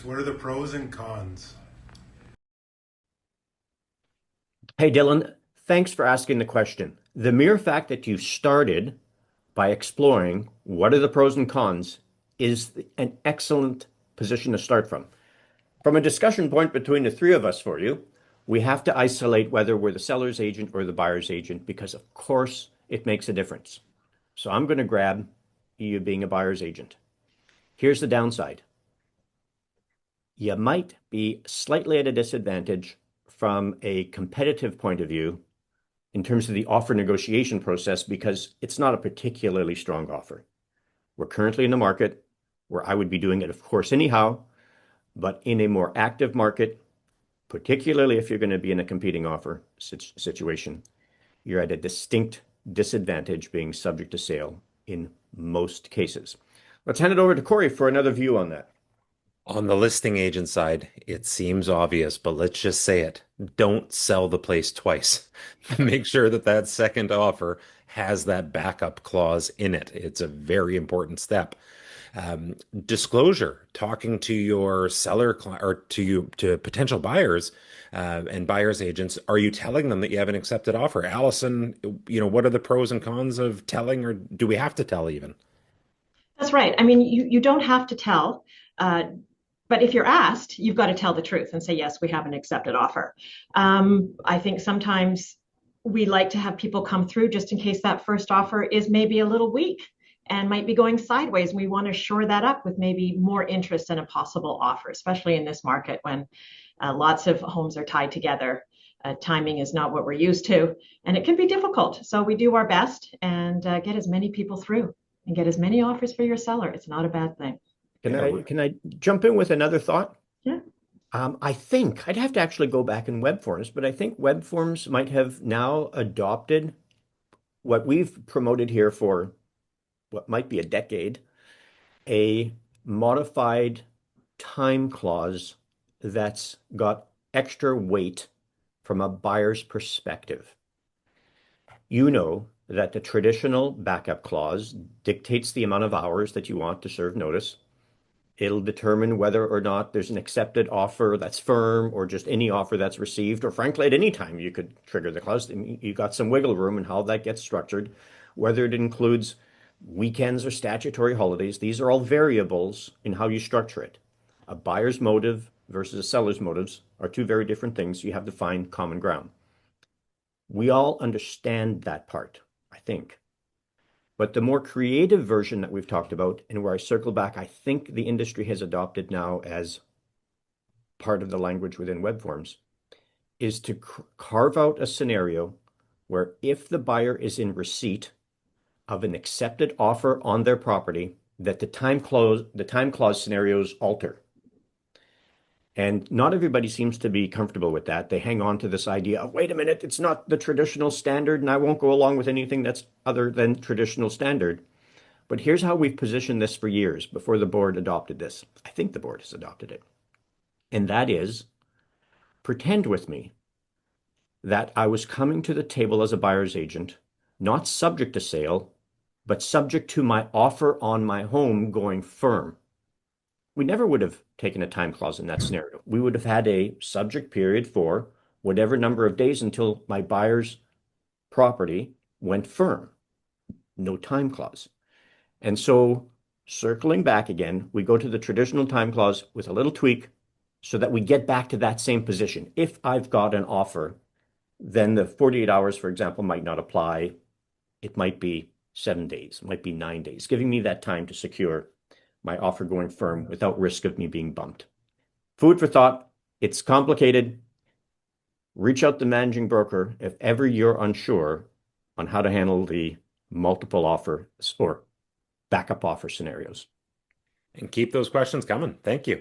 What are the pros and cons? Hey, Dylan, thanks for asking the question. The mere fact that you started by exploring what are the pros and cons is an excellent position to start from. From a discussion point between the three of us for you, we have to isolate whether we're the seller's agent or the buyer's agent because, of course, it makes a difference. So I'm going to grab you being a buyer's agent. Here's the downside. You might be slightly at a disadvantage from a competitive point of view in terms of the offer negotiation process because it's not a particularly strong offer. We're currently in a market where I would be doing it, of course, anyhow, but in a more active market, particularly if you're going to be in a competing offer situation, you're at a distinct disadvantage being subject to sale in most cases. Let's hand it over to Corey for another view on that. On the listing agent side, it seems obvious, but let's just say it. Don't sell the place twice. Make sure that that second offer has that backup clause in it. It's a very important step. Um, Disclosure, talking to your or to potential buyers and buyers agents, are you telling them that you have an accepted offer? Allison, what are the pros and cons of telling, or do we have to tell even? That's right. I mean, you don't have to tell, uh, but if you're asked, you've got to tell the truth and say, yes, we have an accepted offer. I think sometimes we like to have people come through just in case that first offer is maybe a little weak and might be going sideways. We want to shore that up with maybe more interest in a possible offer, especially in this market when lots of homes are tied together. Timing is not what we're used to, and it can be difficult. So we do our best and get as many people through and get as many offers for your seller. It's not a bad thing. Can Yeah, I can I jump in with another thought? Yeah. I think I'd have to actually go back in web forms, but I think web forms might have now adopted what we've promoted here for what might be a decade, a modified time clause that's got extra weight from a buyer's perspective. You know that the traditional backup clause dictates the amount of hours that you want to serve notice. It'll determine whether or not there's an accepted offer that's firm or just any offer that's received, or frankly, at any time you could trigger the clause. You got some wiggle room in how that gets structured, whether it includes weekends or statutory holidays. These are all variables in how you structure it. A buyer's motive versus a seller's motives are two very different things. You have to find common ground. We all understand that part, I think. But the more creative version that we've talked about, and where I circle back, I think the industry has adopted now as part of the language within web forms, is to carve out a scenario where if the buyer is in receipt of an accepted offer on their property, that the time clause scenarios alter. And not everybody seems to be comfortable with that. They hang on to this idea of, wait a minute, it's not the traditional standard, and I won't go along with anything that's other than traditional standard. But here's how we've positioned this for years before the board adopted this. I think the board has adopted it. And that is, pretend with me that I was coming to the table as a buyer's agent, not subject to sale, but subject to my offer on my home going firm. We never would have taken a time clause in that scenario. We would have had a subject period for whatever number of days until my buyer's property went firm. No time clause. And so circling back again, we go to the traditional time clause with a little tweak so that we get back to that same position. If I've got an offer, then the 48 hours, for example, might not apply. It might be 7 days, it might be 9 days, giving me that time to secure my offer going firm without risk of me being bumped. Food for thought. It's complicated. Reach out to managing broker if ever you're unsure on how to handle the multiple offer or backup offer scenarios. And keep those questions coming. Thank you.